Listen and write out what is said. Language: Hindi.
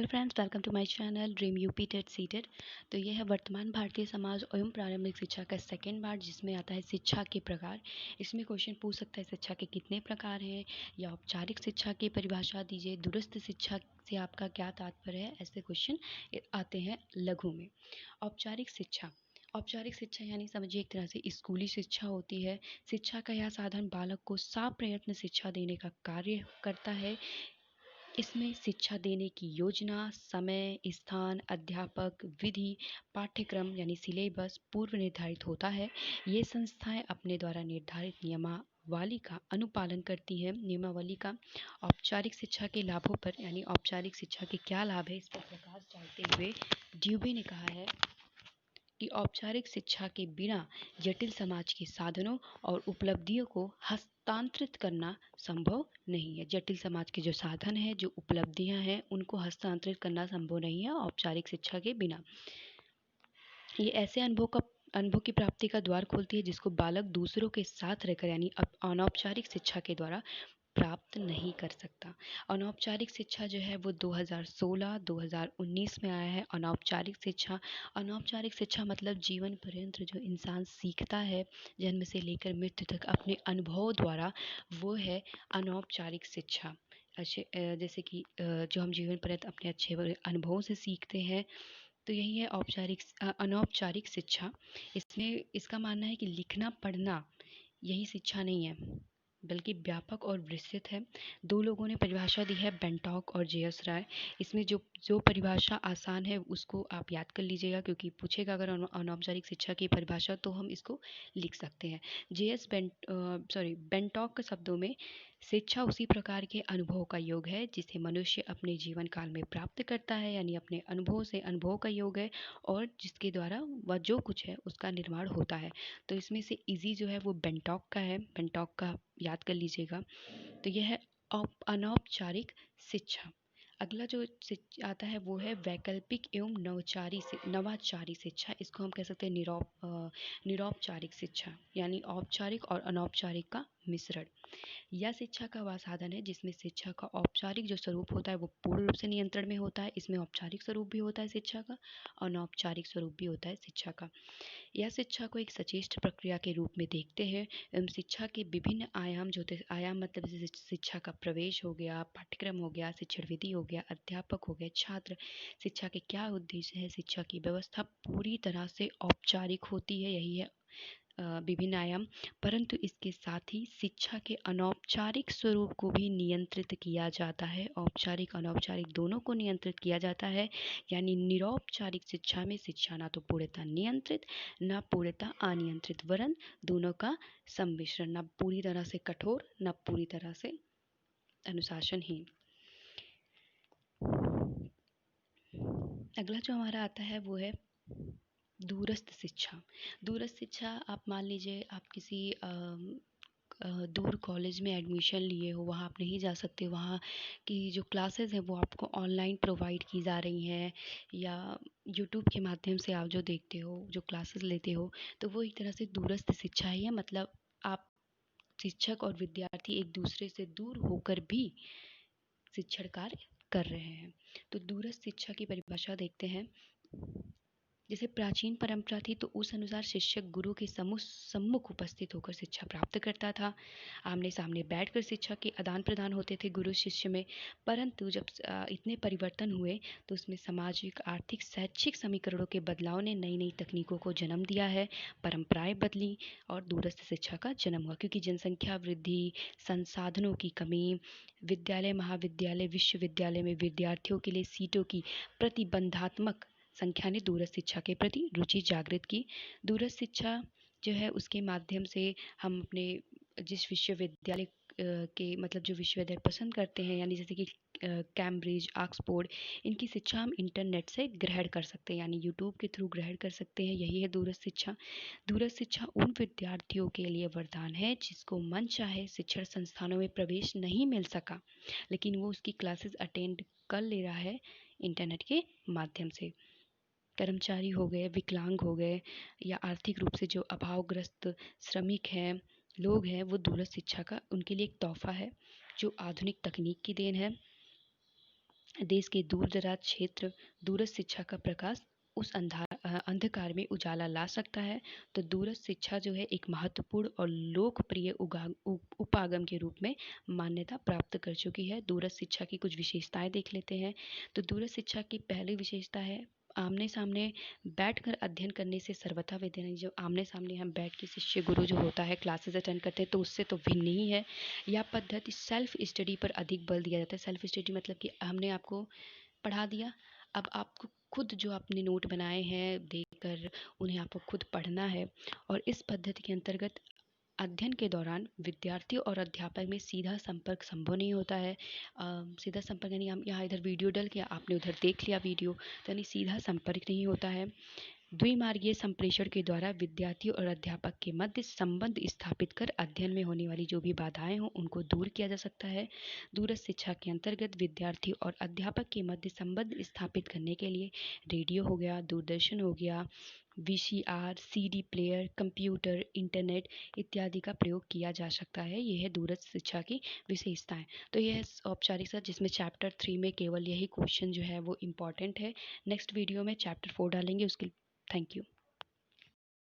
Hello friends, welcome to my channel dream UP TET CTET. तो यह है वर्तमान भारतीय समाज एवं प्रारंभिक शिक्षा का सेकेंड पार्ट, जिसमें आता है शिक्षा के प्रकार। इसमें क्वेश्चन पूछ सकता है शिक्षा के कितने प्रकार हैं, या औपचारिक शिक्षा की परिभाषा दीजिए, दूरस्थ शिक्षा से आपका क्या तात्पर्य है। ऐसे क्वेश्चन आते हैं लघु में। औपचारिक शिक्षा यानी समझिए एक तरह से स्कूली शिक्षा होती है। शिक्षा का यह साधन बालक को प्रयत्न शिक्षा देने का कार्य करता है। इसमें शिक्षा देने की योजना, समय, स्थान, अध्यापक, विधि, पाठ्यक्रम यानी सिलेबस पूर्व निर्धारित होता है। ये संस्थाएं अपने द्वारा निर्धारित नियमावली का अनुपालन करती हैं। नियमावली का औपचारिक शिक्षा के लाभों पर यानी औपचारिक शिक्षा के क्या लाभ है, इस पर प्रकाश डालते हुए ड्यूबे ने कहा है कि औपचारिक शिक्षा के बिना जटिल समाज के साधनों और उपलब्धियों को हस्तांतरित करना संभव नहीं है। जटिल समाज के जो साधन हैं, जो उपलब्धियां हैं, उनको हस्तांतरित करना संभव नहीं है औपचारिक शिक्षा के बिना। ये ऐसे अनुभव की प्राप्ति का द्वार खोलती है जिसको बालक दूसरों के साथ रहकर यानी अनौपचारिक शिक्षा के द्वारा प्राप्त नहीं कर सकता। अनौपचारिक शिक्षा जो है वो 2016-2019 में आया है। अनौपचारिक शिक्षा मतलब जीवन पर्यंत जो इंसान सीखता है जन्म से लेकर मृत्यु तक अपने अनुभव द्वारा, वो है अनौपचारिक शिक्षा। जैसे कि जो हम जीवन पर्यंत अपने अच्छे अनुभवों से सीखते हैं, तो यही है अनौपचारिक शिक्षा। इसमें इसका मानना है कि लिखना पढ़ना यही शिक्षा नहीं है, बल्कि व्यापक और विस्तृत है। दो लोगों ने परिभाषा दी है, बेंटॉक और जे एस राय। इसमें जो जो परिभाषा आसान है उसको आप याद कर लीजिएगा, क्योंकि पूछेगा अगर अनौपचारिक शिक्षा की परिभाषा तो हम इसको लिख सकते हैं। बेंटॉक के शब्दों में शिक्षा उसी प्रकार के अनुभव का योग है जिसे मनुष्य अपने जीवन काल में प्राप्त करता है, यानी अपने अनुभव से अनुभव का योग है, और जिसके द्वारा वह जो कुछ है उसका निर्माण होता है। तो इसमें से इजी जो है वो बेंटॉक का है, बेंटॉक का याद कर लीजिएगा। तो यह है अनौपचारिक शिक्षा। अगला जो आता है वो है वैकल्पिक एवं नवाचारी शिक्षा। इसको हम कह सकते हैं निरौपचारिक शिक्षा, यानी औपचारिक और अनौपचारिक का मिश्रण। यह शिक्षा का वह साधन है जिसमें शिक्षा का औपचारिक जो स्वरूप होता है वो पूर्ण रूप से नियंत्रण में होता है। इसमें औपचारिक स्वरूप भी होता है शिक्षा का, अनौपचारिक स्वरूप भी होता है शिक्षा का। यह शिक्षा को एक सचेष्ट प्रक्रिया के रूप में देखते हैं। एवं शिक्षा के विभिन्न आयाम जो होते हैं, आयाम मतलब जैसे शिक्षा का प्रवेश हो गया, पाठ्यक्रम हो गया, शिक्षण विधि हो गया, अध्यापक हो गए, छात्र, शिक्षा के क्या उद्देश्य है, शिक्षा की व्यवस्था पूरी तरह से औपचारिक होती है। यही है विभिन्न आयाम। परंतु इसके साथ ही शिक्षा के अनौपचारिक स्वरूप को भी नियंत्रित किया जाता है। औपचारिक अनौपचारिक दोनों को नियंत्रित किया जाता है। यानी निरौपचारिक शिक्षा में शिक्षा ना तो पूर्णतः नियंत्रित, ना पूर्णतः अनियंत्रित, वरन दोनों का सम्मिश्रण, ना पूरी तरह से कठोर, ना पूरी तरह से अनुशासनहीन। अगला जो हमारा आता है वो है दूरस्थ शिक्षा। दूरस्थ शिक्षा, आप मान लीजिए आप किसी दूर कॉलेज में एडमिशन लिए हो, वहाँ आप नहीं जा सकते, वहाँ की जो क्लासेस हैं वो आपको ऑनलाइन प्रोवाइड की जा रही हैं, या यूट्यूब के माध्यम से आप जो देखते हो, जो क्लासेस लेते हो, तो वो एक तरह से दूरस्थ शिक्षा ही है। मतलब आप शिक्षक और विद्यार्थी एक दूसरे से दूर होकर भी शिक्षण कार्य कर रहे हैं। तो दूरस्थ शिक्षा की परिभाषा देखते हैं। जैसे प्राचीन परंपरा थी तो उस अनुसार शिक्षक गुरु के सम्मुख उपस्थित होकर शिक्षा प्राप्त करता था। आमने सामने बैठकर शिक्षा के आदान प्रदान होते थे गुरु शिष्य में। परंतु जब इतने परिवर्तन हुए तो उसमें सामाजिक, आर्थिक, शैक्षिक समीकरणों के बदलाव ने नई नई तकनीकों को जन्म दिया है, परंपराएं बदली और दूरस्थ शिक्षा का जन्म हुआ। क्योंकि जनसंख्या वृद्धि, संसाधनों की कमी, विद्यालय, महाविद्यालय, विश्वविद्यालय में विद्यार्थियों के लिए सीटों की प्रतिबंधात्मक संख्या ने दूरस्थ शिक्षा के प्रति रुचि जागृत की। दूरस्थ शिक्षा जो है उसके माध्यम से हम अपने जिस विश्वविद्यालय के मतलब जो विश्वविद्यालय पसंद करते हैं, यानी जैसे कि कैम्ब्रिज, ऑक्सफोर्ड, इनकी शिक्षा हम इंटरनेट से ग्रहण कर सकते हैं, यानी यूट्यूब के थ्रू ग्रहण कर सकते हैं। यही है दूरस्थ शिक्षा। दूरस्थ शिक्षा उन विद्यार्थियों के लिए वरदान है जिसको मन चाहे शिक्षण संस्थानों में प्रवेश नहीं मिल सका, लेकिन वो उसकी क्लासेस अटेंड कर ले रहा है इंटरनेट के माध्यम से। कर्मचारी हो गए, विकलांग हो गए, या आर्थिक रूप से जो अभावग्रस्त श्रमिक हैं, लोग हैं, वो दूरस्थ शिक्षा का उनके लिए एक तोहफा है जो आधुनिक तकनीक की देन है। देश के दूर दराज क्षेत्र दूरस्थ शिक्षा का प्रकाश उस अंधकार में उजाला ला सकता है। तो दूरस्थ शिक्षा जो है एक महत्वपूर्ण और लोकप्रिय उपागम के रूप में मान्यता प्राप्त कर चुकी है। दूरस्थ शिक्षा की कुछ विशेषताएं देख लेते हैं। तो दूरस्थ शिक्षा की पहली विशेषता है आमने सामने बैठकर अध्ययन करने से सर्वथा विद्या। जो आमने सामने हम बैठ के शिष्य गुरु जो होता है क्लासेस अटेंड करते हैं तो उससे तो भिन्न ही है। यह पद्धति सेल्फ स्टडी पर अधिक बल दिया जाता है। सेल्फ स्टडी मतलब कि हमने आपको पढ़ा दिया, अब आपको खुद जो आपने नोट बनाए हैं देखकर उन्हें आपको खुद पढ़ना है। और इस पद्धति के अंतर्गत अध्ययन के दौरान विद्यार्थी और अध्यापक में सीधा संपर्क संभव नहीं होता है। सीधा संपर्क यानी हम यहाँ इधर वीडियो डल गया, आपने उधर देख लिया वीडियो, तो यानी सीधा संपर्क नहीं होता है। द्विमार्गीय संप्रेषण के द्वारा विद्यार्थी और अध्यापक के मध्य संबंध स्थापित कर अध्ययन में होने वाली जो भी बाधाएं हों उनको दूर किया जा सकता है। दूरस्थ शिक्षा के अंतर्गत विद्यार्थी और अध्यापक के मध्य संबंध स्थापित करने के लिए रेडियो हो गया, दूरदर्शन हो गया, VCR, CD player, computer, internet इत्यादि का प्रयोग किया जा सकता है। यह है दूरस्थ शिक्षा की विशेषताएं। तो यह औपचारिक सा जिसमें चैप्टर 3 में केवल यही क्वेश्चन जो है वो इम्पॉर्टेंट है। नेक्स्ट वीडियो में चैप्टर 4 डालेंगे उसके। Thank you.